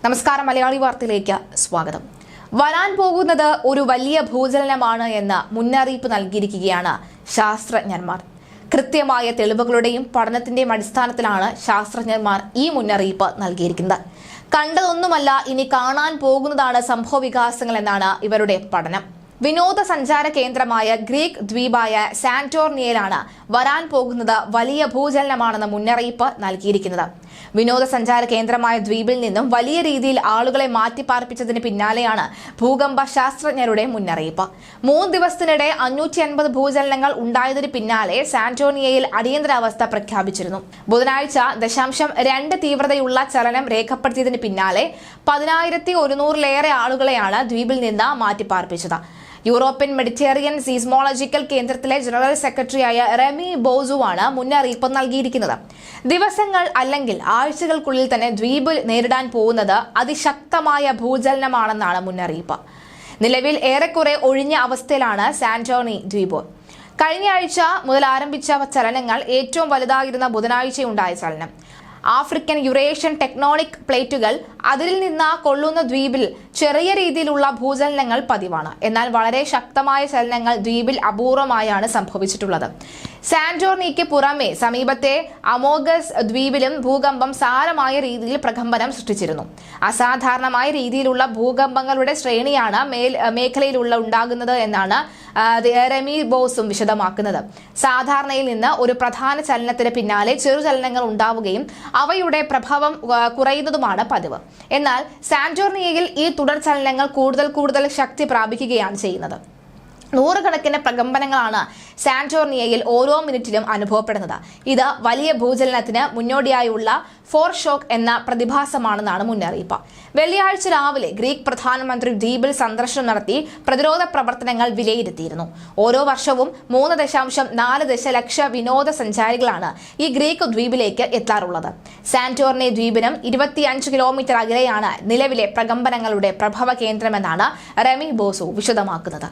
നമസ്കാരം, മലയാളി വാർത്തയിലേക്ക് സ്വാഗതം. വരാൻ പോകുന്നത് ഒരു വലിയ ഭൂചലനമാണ് എന്ന് മുന്നറിയിപ്പ് നൽകിയിരിക്കുകയാണ് ശാസ്ത്രജ്ഞന്മാർ. കൃത്യമായ തെളിവുകളുടെയും പഠനത്തിന്റെയും അടിസ്ഥാനത്തിലാണ് ശാസ്ത്രജ്ഞന്മാർ ഈ മുന്നറിയിപ്പ് നൽകിയിരിക്കുന്നത്. കണ്ടതൊന്നുമല്ല, ഇനി കാണാൻ പോകുന്നതാണ് സംഭവവികാസങ്ങൾ എന്നാണ് ഇവരുടെ പഠനം. വിനോദസഞ്ചാര കേന്ദ്രമായ ഗ്രീക്ക് ദ്വീപായ സാന്റോർണിയയിലാണ് വരാൻ പോകുന്നത് വലിയ ഭൂചലനമാണെന്ന മുന്നറിയിപ്പ് നൽകിയിരിക്കുന്നത്. വിനോദസഞ്ചാര കേന്ദ്രമായ ദ്വീപിൽ നിന്നും വലിയ രീതിയിൽ ആളുകളെ മാറ്റിപ്പാർപ്പിച്ചതിന് പിന്നാലെയാണ് ഭൂകമ്പ ശാസ്ത്രജ്ഞരുടെ മുന്നറിയിപ്പ്. 3 ദിവസത്തിനിടെ 550 ഭൂചലനങ്ങൾ ഉണ്ടായതിന് പിന്നാലെ സാന്റോർണിയയിൽ അടിയന്തരാവസ്ഥ പ്രഖ്യാപിച്ചിരുന്നു. ബുധനാഴ്ച 0.2 തീവ്രതയുള്ള ചലനം രേഖപ്പെടുത്തിയതിന് പിന്നാലെ 10,100-ലേറെ ആളുകളെയാണ് ദ്വീപിൽ നിന്ന് മാറ്റിപ്പാർപ്പിച്ചത്. യൂറോപ്യൻ മെഡിറ്ററേനിയൻ സീസ്മോളജിക്കൽ കേന്ദ്രത്തിലെ ജനറൽ സെക്രട്ടറിയായ റെമി ബോസുവാണ് മുന്നറിയിപ്പ് നൽകിയിരിക്കുന്നത്. ദിവസങ്ങൾ അല്ലെങ്കിൽ ആഴ്ചകൾക്കുള്ളിൽ തന്നെ ദ്വീപ് നേരിടാൻ പോകുന്നത് അതിശക്തമായ ഭൂചലനമാണെന്നാണ് മുന്നറിയിപ്പ്. നിലവിൽ ഏറെക്കുറെ ഒഴിഞ്ഞ അവസ്ഥയിലാണ് സാന്റോർണി ദ്വീപ്. കഴിഞ്ഞ ആഴ്ച മുതൽ ആരംഭിച്ച ചലനങ്ങൾ ഏറ്റവും വലുതായിരുന്ന ബുധനാഴ്ചയുണ്ടായ ചലനം. ആഫ്രിക്കൻ യുറേഷ്യൻ ടെക്ടോണിക് പ്ലേറ്റുകൾ അതിരിൽ നിന്ന് കൊള്ളുന്ന ദ്വീപിൽ ചെറിയ രീതിയിലുള്ള ഭൂചലനങ്ങൾ പതിവാണ്. എന്നാൽ വളരെ ശക്തമായ ചലനങ്ങൾ ദ്വീപിൽ അപൂർവമായാണ് സംഭവിച്ചിട്ടുള്ളത്. സാന്റോർണിക്ക് പുറമെ സമീപത്തെ അമോഗസ് ദ്വീപിലും ഭൂകമ്പം സാരമായ രീതിയിൽ പ്രകമ്പനം സൃഷ്ടിച്ചിരുന്നു. അസാധാരണമായ രീതിയിലുള്ള ഭൂകമ്പങ്ങളുടെ ശ്രേണിയാണ് മേഖലയിലുള്ള ഉണ്ടാകുന്നത് എന്നാണ് റെമി ബോസും വിശദമാക്കുന്നത്. സാധാരണയിൽ നിന്ന് ഒരു പ്രധാന ചലനത്തിന് പിന്നാലെ ചെറുചലനങ്ങൾ ഉണ്ടാവുകയും അവയുടെ പ്രഭാവം കുറയുന്നതുമാണ് പതിവ്. എന്നാൽ സാന്റോർണിയയിൽ ഈ തുടർചലനങ്ങൾ കൂടുതൽ ശക്തി പ്രാപിക്കുകയാണ് ചെയ്യുന്നത്. നൂറുകണക്കിന് പ്രകമ്പനങ്ങളാണ് സാന്റോർണിയയിൽ ഓരോ മിനിറ്റിലും അനുഭവപ്പെടുന്നത്. ഇത് വലിയ ഭൂചലനത്തിന് മുന്നോടിയായുള്ള ഫോർഷോക്ക് എന്ന പ്രതിഭാസമാണെന്നാണ് മുന്നറിയിപ്പ്. വെള്ളിയാഴ്ച രാവിലെ ഗ്രീക്ക് പ്രധാനമന്ത്രി ദ്വീപിൽ സന്ദർശനം നടത്തി പ്രതിരോധ പ്രവർത്തനങ്ങൾ വിലയിരുത്തിയിരുന്നു. ഓരോ വർഷവും 3.4 ദശലക്ഷം വിനോദസഞ്ചാരികളാണ് ഈ ഗ്രീക്ക് ദ്വീപിലേക്ക് എത്താറുള്ളത്. സാന്റോർണി ദ്വീപിനും 25 കിലോമീറ്റർ അകലെയാണ് നിലവിലെ പ്രകമ്പനങ്ങളുടെ പ്രഭവ കേന്ദ്രമെന്നാണ് റെമി ബോസു വിശദമാക്കുന്നത്.